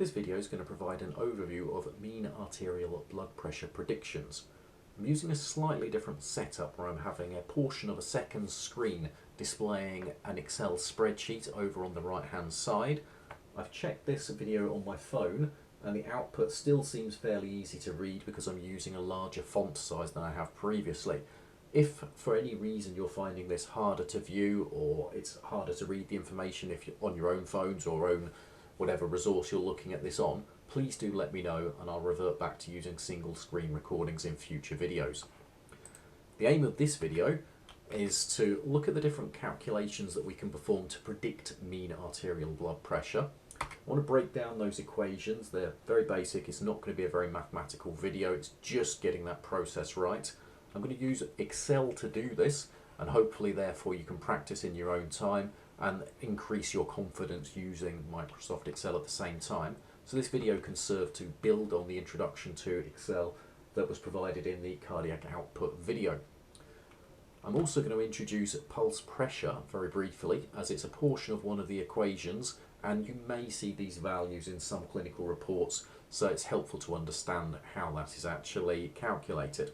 This video is going to provide an overview of mean arterial blood pressure predictions. I'm using a slightly different setup where I'm having a portion of a second screen displaying an Excel spreadsheet over on the right hand side. I've checked this video on my phone and the output still seems fairly easy to read because I'm using a larger font size than I have previously. If for any reason you're finding this harder to view or it's harder to read the information if you're on your own phones or own whatever resource you're looking at this on, please do let me know and I'll revert back to using single screen recordings in future videos. The aim of this video is to look at the different calculations that we can perform to predict mean arterial blood pressure. I want to break down those equations. They're very basic. It's not going to be a very mathematical video. It's just getting that process right. I'm going to use Excel to do this, and hopefully therefore you can practice in your own time and increase your confidence using Microsoft Excel at the same time. So this video can serve to build on the introduction to Excel that was provided in the cardiac output video. I'm also going to introduce pulse pressure very briefly, as it's a portion of one of the equations and you may see these values in some clinical reports, so it's helpful to understand how that is actually calculated.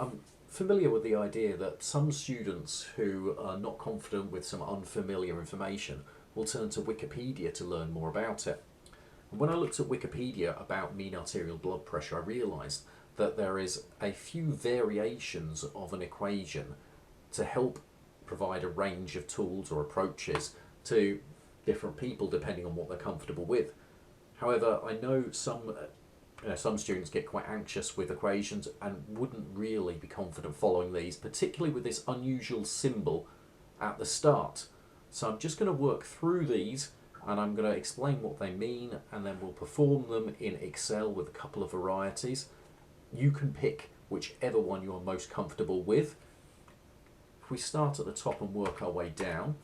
I'm familiar with the idea that some students who are not confident with some unfamiliar information will turn to Wikipedia to learn more about it. And when I looked at Wikipedia about mean arterial blood pressure, I realised that there is a few variations of an equation to help provide a range of tools or approaches to different people depending on what they're comfortable with. However, I know some students get quite anxious with equations and wouldn't really be confident following these, particularly with this unusual symbol at the start. So I'm just going to work through these and I'm going to explain what they mean, and then we'll perform them in Excel with a couple of varieties. You can pick whichever one you're most comfortable with. If we start at the top and work our way down,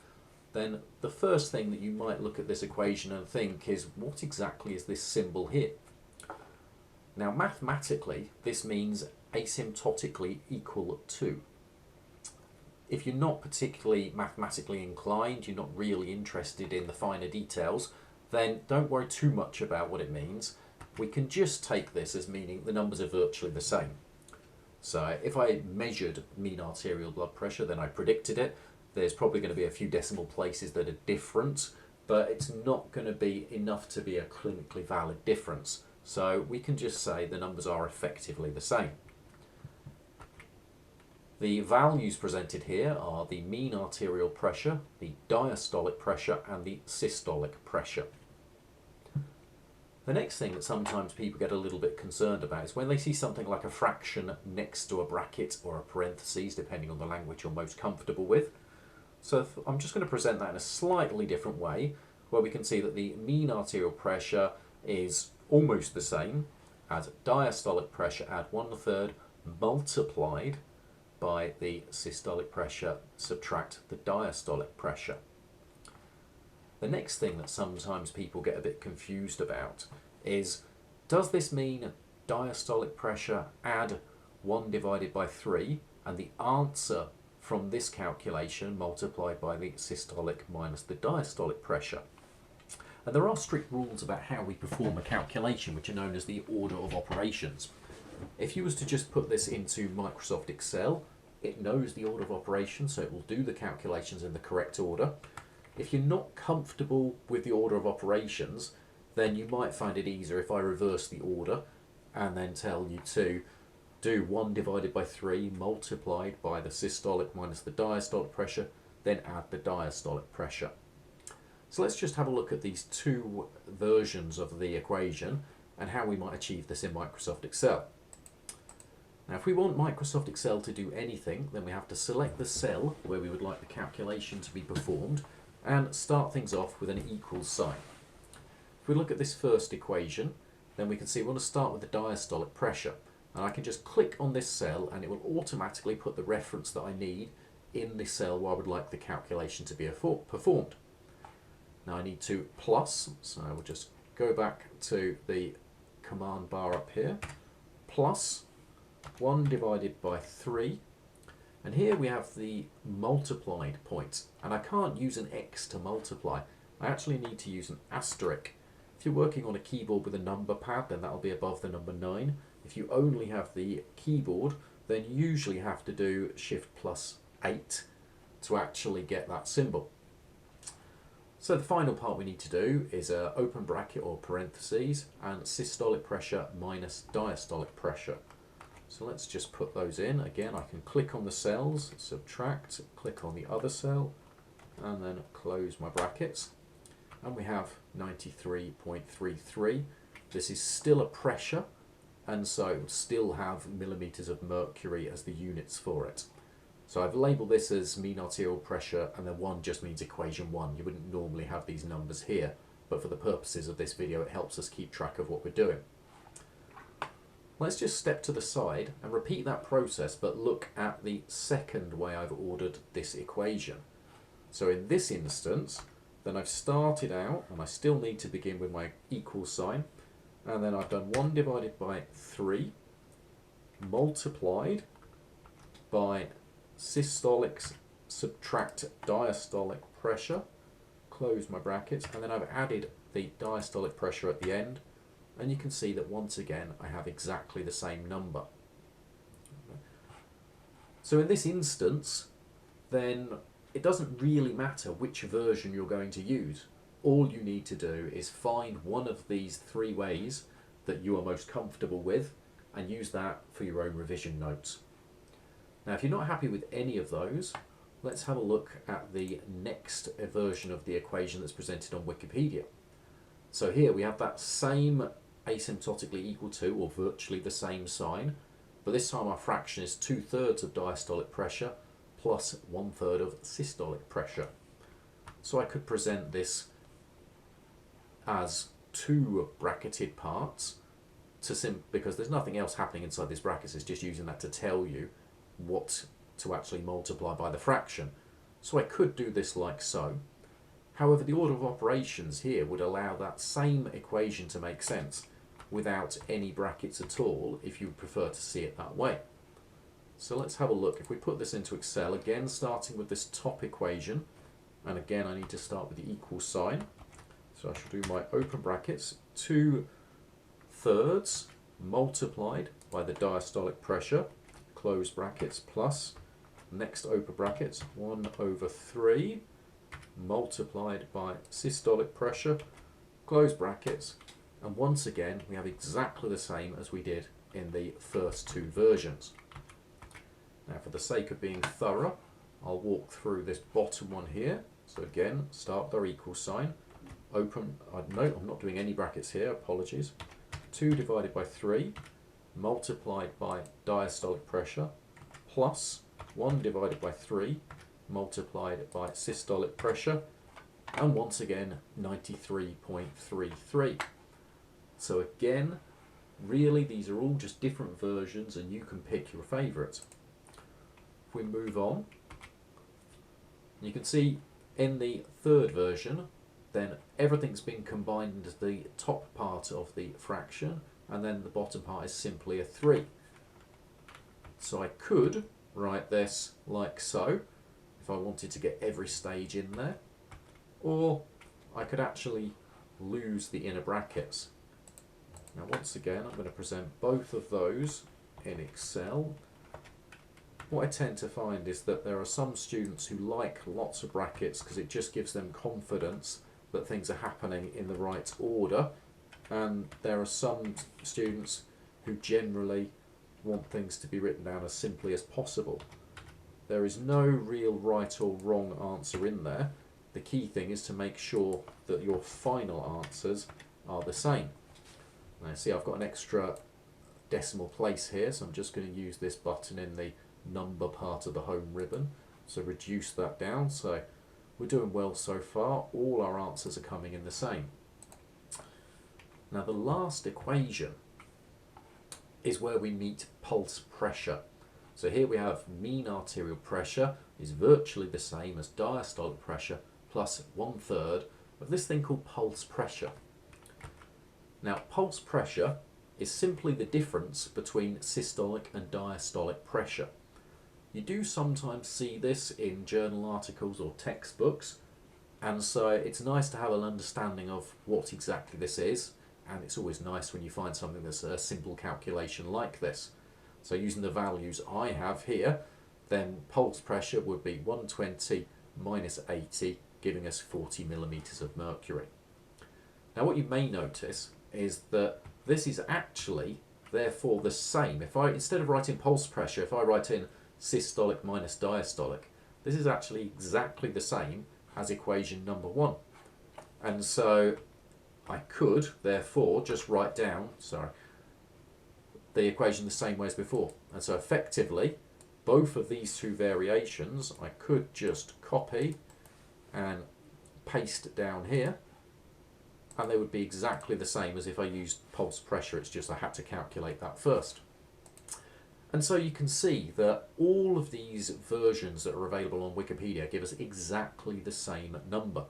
then the first thing that you might look at this equation and think is, what exactly is this symbol here? Now mathematically this means asymptotically equal to. If you're not particularly mathematically inclined, you're not really interested in the finer details, then don't worry too much about what it means. We can just take this as meaning the numbers are virtually the same. So if I measured mean arterial blood pressure, then I predicted it. There's probably going to be a few decimal places that are different, but it's not going to be enough to be a clinically valid difference. So we can just say the numbers are effectively the same. The values presented here are the mean arterial pressure, the diastolic pressure and the systolic pressure. The next thing that sometimes people get a little bit concerned about is when they see something like a fraction next to a bracket or a parentheses, depending on the language you're most comfortable with. So I'm just going to present that in a slightly different way, where we can see that the mean arterial pressure is almost the same as diastolic pressure at 1/3 multiplied by the systolic pressure subtract the diastolic pressure. The next thing that sometimes people get a bit confused about is, does this mean diastolic pressure add 1 divided by 3 and the answer from this calculation multiplied by the systolic minus the diastolic pressure? And there are strict rules about how we perform a calculation, which are known as the order of operations. If you was to just put this into Microsoft Excel, it knows the order of operations, so it will do the calculations in the correct order. If you're not comfortable with the order of operations, then you might find it easier if I reverse the order and then tell you to do 1 divided by 3 multiplied by the systolic minus the diastolic pressure, then add the diastolic pressure. So let's just have a look at these two versions of the equation and how we might achieve this in Microsoft Excel. Now if we want Microsoft Excel to do anything, then we have to select the cell where we would like the calculation to be performed and start things off with an equal sign. If we look at this first equation, then we can see we want to start with the diastolic pressure, and I can just click on this cell and it will automatically put the reference that I need in the cell where I would like the calculation to be performed. Now I need to plus, so I will just go back to the command bar up here, plus 1 divided by 3, and here we have the multiplied point, and I can't use an x to multiply, I actually need to use an asterisk. If you're working on a keyboard with a number pad, then that'll be above the number 9. If you only have the keyboard, then you usually have to do Shift plus 8 to actually get that symbol. So the final part we need to do is an open bracket or parentheses and systolic pressure minus diastolic pressure. So let's just put those in. Again, I can click on the cells, subtract, click on the other cell, and then close my brackets. And we have 93.33. This is still a pressure, and so still have millimeters of mercury as the units for it. So I've labelled this as mean arterial pressure, and then 1 just means equation 1. You wouldn't normally have these numbers here, but for the purposes of this video it helps us keep track of what we're doing. Let's just step to the side and repeat that process, but look at the second way I've ordered this equation. So in this instance, then I've started out, and I still need to begin with my equal sign, and then I've done 1 divided by 3 multiplied by systolic subtract diastolic pressure, close my brackets, and then I've added the diastolic pressure at the end, and you can see that once again I have exactly the same number. So in this instance, then it doesn't really matter which version you're going to use. All you need to do is find one of these 3 ways that you are most comfortable with and use that for your own revision notes. Now, if you're not happy with any of those, let's have a look at the next version of the equation that's presented on Wikipedia. So here we have that same asymptotically equal to, or virtually the same sign, but this time our fraction is 2/3 of diastolic pressure plus 1/3 of systolic pressure. So I could present this as 2 bracketed parts because there's nothing else happening inside these brackets. It's just using that to tell you what to actually multiply by the fraction. So I could do this like so. However, the order of operations here would allow that same equation to make sense without any brackets at all, if you prefer to see it that way. So let's have a look. If we put this into Excel, again starting with this top equation, and again I need to start with the equal sign. So I shall do my open brackets, 2/3 multiplied by the diastolic pressure, close brackets, plus next open brackets 1/3 multiplied by systolic pressure, close brackets, and once again we have exactly the same as we did in the first 2 versions. Now, for the sake of being thorough, I'll walk through this bottom one here. So again, start with our equal sign, open, no, I'm not doing any brackets here, apologies, 2 divided by 3 multiplied by diastolic pressure plus 1 divided by 3 multiplied by systolic pressure, and once again 93.33. So again, really these are all just different versions and you can pick your favourite. If we move on, you can see in the third version then everything's been combined into the top part of the fraction, and then the bottom part is simply a 3. So I could write this like so, if I wanted to get every stage in there, or I could actually lose the inner brackets. Now once again, I'm going to present both of those in Excel. What I tend to find is that there are some students who like lots of brackets because it just gives them confidence that things are happening in the right order, and there are some students who generally want things to be written down as simply as possible. There is no real right or wrong answer in there. The key thing is to make sure that your final answers are the same. Now see, I've got an extra decimal place here, so I'm just going to use this button in the number part of the home ribbon, so reduce that down. So we're doing well so far, all our answers are coming in the same. Now the last equation is where we meet pulse pressure. So here we have mean arterial pressure is virtually the same as diastolic pressure plus 1/3 of this thing called pulse pressure. Now pulse pressure is simply the difference between systolic and diastolic pressure. You do sometimes see this in journal articles or textbooks, And so it's nice to have an understanding of what exactly this is, and it's always nice when you find something that's a simple calculation like this. So using the values I have here, then pulse pressure would be 120 minus 80, giving us 40 millimeters of mercury. Now what you may notice is that this is actually therefore the same. If I, instead of writing pulse pressure, if I write in systolic minus diastolic, this is actually exactly the same as equation number 1. And so I could therefore just write down, the equation the same way as before. And so effectively, both of these two variations I could just copy and paste down here, and they would be exactly the same as if I used pulse pressure. It's just I had to calculate that first. And so you can see that all of these versions that are available on Wikipedia give us exactly the same number.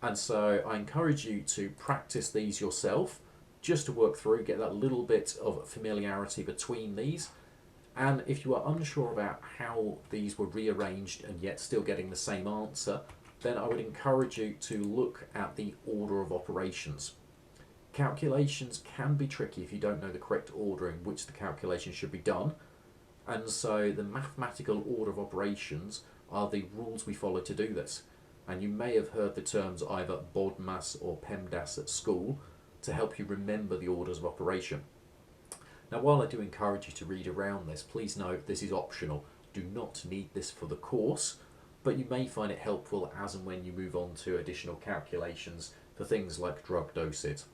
And so I encourage you to practice these yourself, just to work through, get that little bit of familiarity between these. And if you are unsure about how these were rearranged and yet still getting the same answer, then I would encourage you to look at the order of operations. Calculations can be tricky if you don't know the correct order in which the calculation should be done, and so the mathematical order of operations are the rules we follow to do this. And you may have heard the terms either BODMAS or PEMDAS at school to help you remember the orders of operation. Now while I do encourage you to read around this, please note this is optional. Do not need this for the course, but you may find it helpful as and when you move on to additional calculations for things like drug doses.